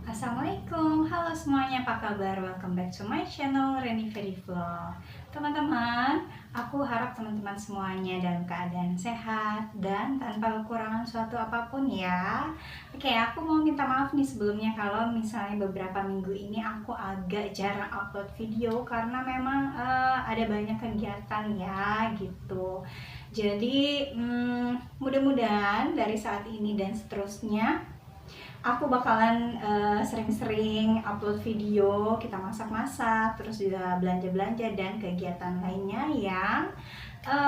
Assalamualaikum, halo semuanya, apa kabar? Welcome back to my channel Reni Feri Vlog. Teman-teman, aku harap teman-teman semuanya dalam keadaan sehat dan tanpa kekurangan suatu apapun ya. Oke, aku mau minta maaf nih sebelumnya kalau misalnya beberapa minggu ini aku agak jarang upload video karena memang ada banyak kegiatan ya gitu. Jadi mudah-mudahan dari saat ini dan seterusnya aku bakalan sering-sering upload video kita masak-masak, terus juga belanja-belanja dan kegiatan lainnya yang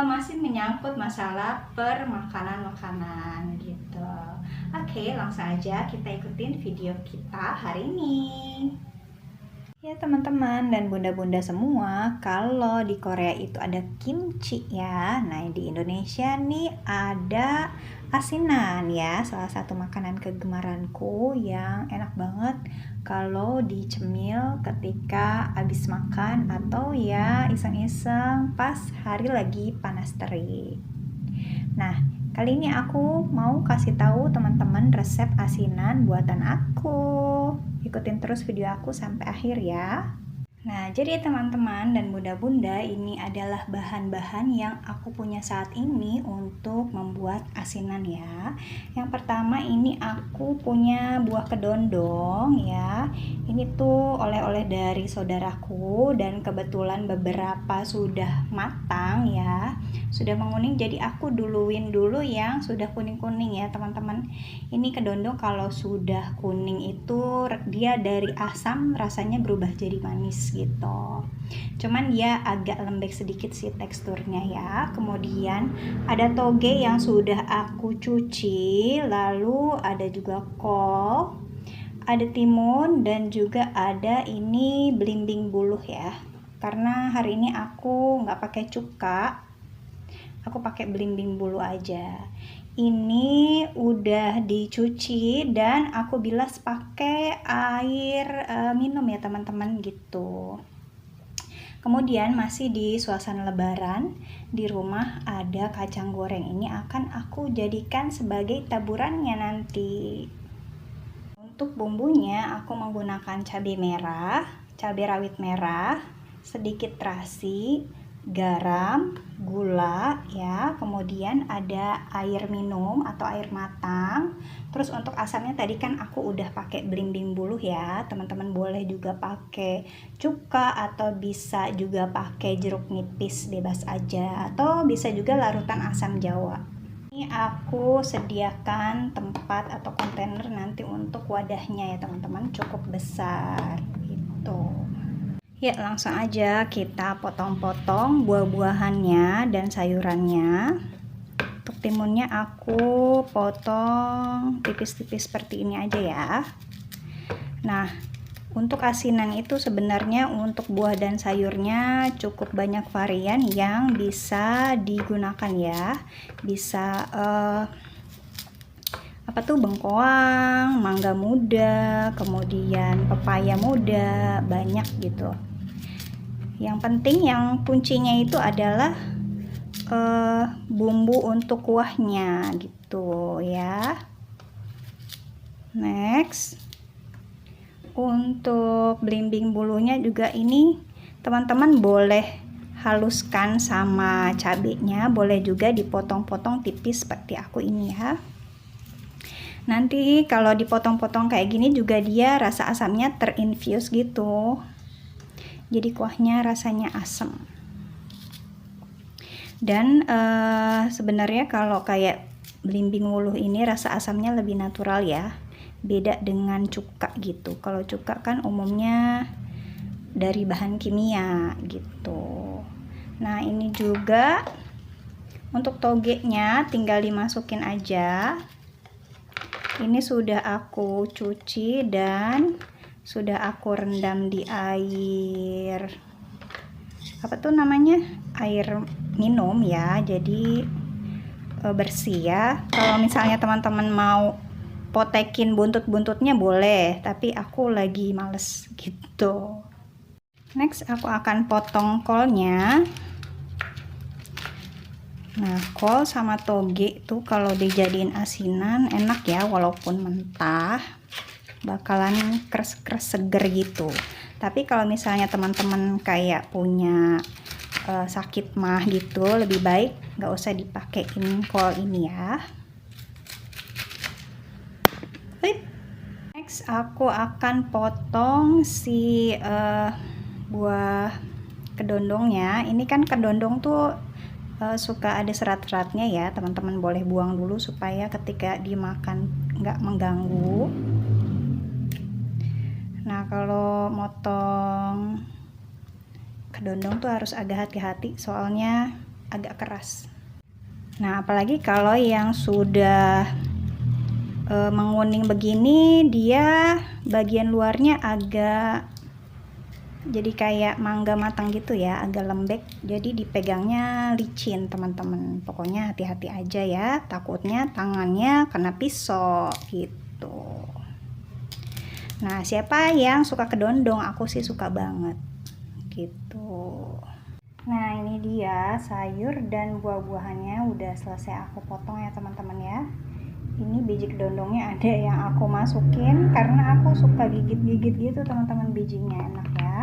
masih menyangkut masalah permakanan-makanan gitu. Oke, langsung aja kita ikutin video kita hari ini. Ya teman-teman dan bunda-bunda semua, kalau di Korea itu ada kimchi ya. Nah di Indonesia nih ada asinan ya, salah satu makanan kegemaranku yang enak banget kalau dicemil ketika habis makan atau ya iseng-iseng pas hari lagi panas terik. Nah, kali ini aku mau kasih tahu teman-teman resep asinan buatan aku. Ikutin terus video aku sampai akhir ya. Nah, jadi teman-teman dan bunda-bunda, ini adalah bahan-bahan yang aku punya saat ini untuk membuat asinan ya. Yang pertama ini aku punya buah kedondong ya. Ini tuh oleh-oleh dari saudaraku dan kebetulan beberapa sudah matang ya. Sudah menguning, jadi aku duluin dulu yang sudah kuning-kuning ya teman-teman. Ini kedondong kalau sudah kuning itu dia dari asam rasanya berubah jadi manis gitu. Cuman dia agak lembek sedikit sih teksturnya ya. Kemudian ada toge yang sudah aku cuci, lalu ada juga kol, ada timun, dan juga ada ini belimbing buluh ya. Karena hari ini aku nggak pakai cuka, aku pakai belimbing bulu aja. Ini udah dicuci dan aku bilas pakai air minum ya teman-teman gitu. Kemudian masih di suasana lebaran, di rumah ada kacang goreng. Ini akan aku jadikan sebagai taburannya nanti. Untuk bumbunya aku menggunakan cabai merah, cabai rawit merah, sedikit terasi, garam, gula ya, kemudian ada air minum atau air matang. Terus untuk asamnya tadi kan aku udah pakai belimbing buluh ya, teman-teman boleh juga pakai cuka atau bisa juga pakai jeruk nipis, bebas aja, atau bisa juga larutan asam jawa. Ini aku sediakan tempat atau kontainer nanti untuk wadahnya ya teman-teman, cukup besar gitu. Ya, langsung aja kita potong-potong buah-buahannya dan sayurannya. Untuk timunnya aku potong tipis-tipis seperti ini aja ya. Nah, untuk asinan itu sebenarnya untuk buah dan sayurnya cukup banyak varian yang bisa digunakan ya. Bisa apa tuh, bengkoang, mangga muda, kemudian pepaya muda, banyak gitu. Yang penting, yang kuncinya itu adalah bumbu untuk kuahnya gitu ya. Next, untuk belimbing bulunya juga ini teman-teman boleh haluskan sama cabenya, boleh juga dipotong-potong tipis seperti aku ini ya. Nanti kalau dipotong-potong kayak gini juga dia rasa asamnya terinfuse gitu, jadi kuahnya rasanya asam. Dan sebenarnya kalau kayak belimbing wuluh ini rasa asamnya lebih natural ya, beda dengan cuka gitu. Kalau cuka kan umumnya dari bahan kimia gitu. Nah ini juga untuk togenya tinggal dimasukin aja. Ini sudah aku cuci dan sudah aku rendam di air, apa tuh namanya, air minum ya, jadi bersih ya. Kalau misalnya teman-teman mau potekin buntut-buntutnya boleh, tapi aku lagi males gitu. Next aku akan potong kolnya. Nah, kol sama toge tuh kalau dijadiin asinan enak ya walaupun mentah. bakalan keres-keres seger gitu. Tapi kalau misalnya teman-teman kayak punya sakit mah gitu, lebih baik nggak usah dipakein kol ini ya. Next aku akan potong si buah kedondongnya. Ini kan kedondong tuh suka ada serat-seratnya ya, teman-teman boleh buang dulu supaya ketika dimakan nggak mengganggu. Nah, kalau motong kedondong tuh harus agak hati-hati soalnya agak keras. Nah, apalagi kalau yang sudah menguning begini, dia bagian luarnya agak jadi kayak mangga matang gitu ya, agak lembek, jadi dipegangnya licin teman-teman. Pokoknya hati-hati aja ya, takutnya tangannya kena pisau gitu. Nah, siapa yang suka kedondong? Aku sih suka banget gitu. Nah, ini dia sayur dan buah-buahannya udah selesai aku potong ya teman-teman ya. Ini biji kedondongnya ada yang aku masukin karena aku suka gigit-gigit gitu teman-teman, bijinya enak ya.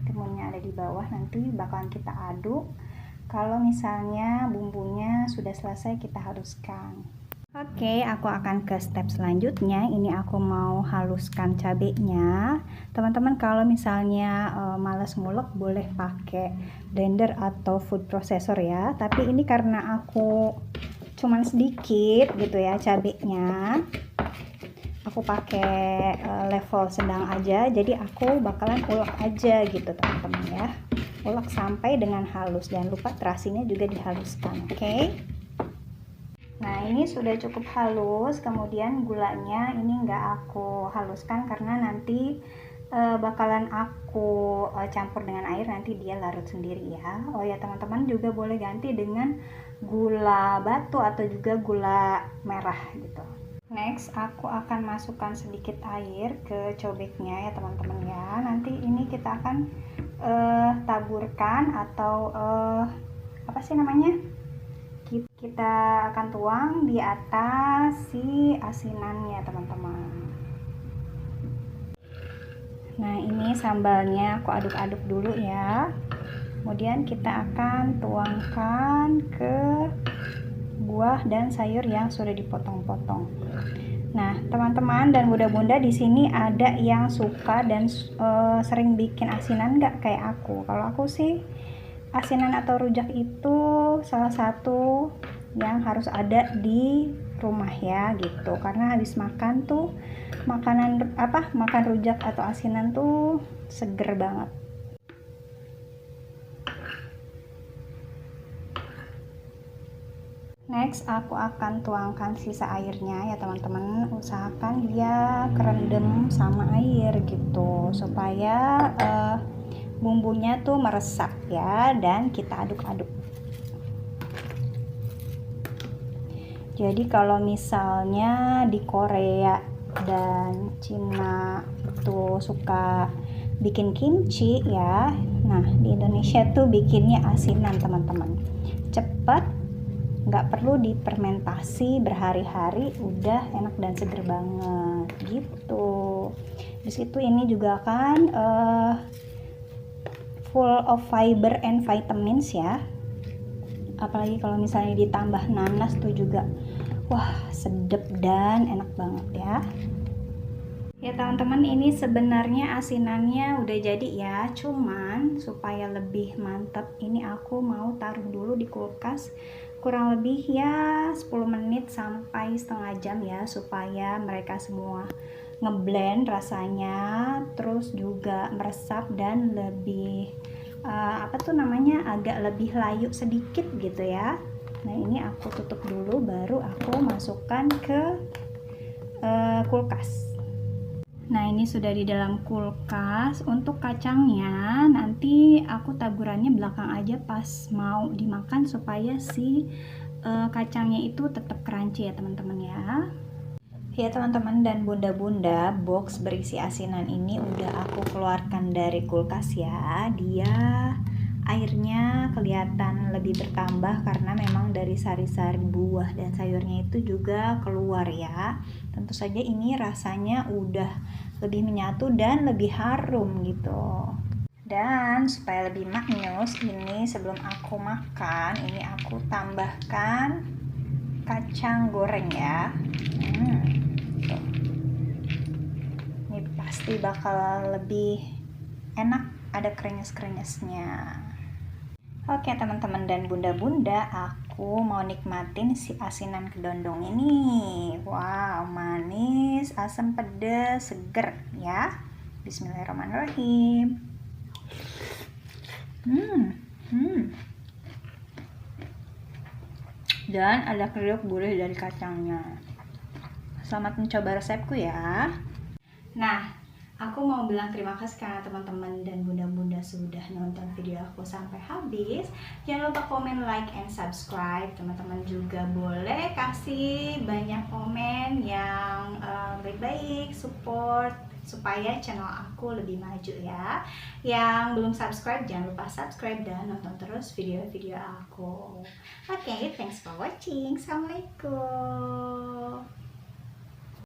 Timunnya ada di bawah, nanti bakalan kita aduk. Kalau misalnya bumbunya sudah selesai, kita haluskan. Oke, aku akan ke step selanjutnya. Ini aku mau haluskan cabenya. Teman-teman kalau misalnya males ngulek, boleh pakai blender atau food processor ya. Tapi ini karena aku cuman sedikit gitu ya cabenya, aku pakai level sedang aja. Jadi aku bakalan ulek aja gitu teman-teman ya. Ulek sampai dengan halus. Jangan lupa terasinya juga dihaluskan, oke? Nah, ini sudah cukup halus. Kemudian gulanya ini nggak aku haluskan karena nanti bakalan aku campur dengan air, nanti dia larut sendiri ya. Oh ya teman-teman, juga boleh ganti dengan gula batu atau juga gula merah gitu. Next aku akan masukkan sedikit air ke cobeknya ya teman-teman ya. Nanti ini kita akan taburkan atau apa sih namanya, kita akan tuang di atas si asinannya teman-teman. Nah, ini sambalnya aku aduk-aduk dulu ya. Kemudian kita akan tuangkan ke buah dan sayur yang sudah dipotong-potong. Nah, teman-teman dan bunda-bunda di sini ada yang suka dan sering bikin asinan nggak kayak aku? Kalau aku sih asinan atau rujak itu salah satu yang harus ada di rumah ya gitu, karena habis makan tuh makan rujak atau asinan tuh seger banget. Next aku akan tuangkan sisa airnya ya teman-teman. Usahakan dia kerendam sama air gitu supaya bumbunya tuh meresap ya, dan kita aduk-aduk. Jadi kalau misalnya di Korea dan Cina itu suka bikin kimchi ya, nah di Indonesia tuh bikinnya asinan teman-teman. Cepet, nggak perlu difermentasi berhari-hari, udah enak dan seger banget gitu. Di situ ini juga kan full of fiber and vitamins ya. Apalagi kalau misalnya ditambah nanas tuh juga wah sedep dan enak banget ya. Ya teman-teman, ini sebenarnya asinannya udah jadi ya, cuman supaya lebih mantap ini aku mau taruh dulu di kulkas kurang lebih ya 10 menit sampai setengah jam ya, supaya mereka semua ngeblend rasanya, terus juga meresap dan lebih agak lebih layu sedikit gitu ya. Nah, ini aku tutup dulu baru aku masukkan ke kulkas. Nah, ini sudah di dalam kulkas. Untuk kacangnya nanti aku taburannya belakang aja pas mau dimakan supaya si kacangnya itu tetap crunchy ya teman-teman ya. Ya teman-teman dan bunda-bunda, box berisi asinan ini udah aku keluarkan dari kulkas ya. Dia airnya kelihatan lebih bertambah karena memang dari sari-sari buah dan sayurnya itu juga keluar ya. Tentu saja ini rasanya udah lebih menyatu dan lebih harum gitu. Dan supaya lebih maknyus, ini sebelum aku makan, ini aku tambahkan kacang goreng ya. Tuh. Ini pasti bakal lebih enak, ada krenyes-krenyesnya. Oke teman-teman dan bunda-bunda, aku mau nikmatin si asinan kedondong ini. Wow, manis, asam, pedas, seger ya. Bismillahirrahmanirrahim. Dan ada kriuk gurih dari kacangnya. Selamat mencoba resepku ya. Nah, aku mau bilang terima kasih karena teman-teman dan bunda-bunda sudah nonton video aku sampai habis. Jangan lupa komen, like, and subscribe. Teman-teman juga boleh kasih banyak komen yang baik-baik, support supaya channel aku lebih maju ya. Yang belum subscribe jangan lupa subscribe dan nonton terus video-video aku. Oke, thanks for watching. Assalamualaikum.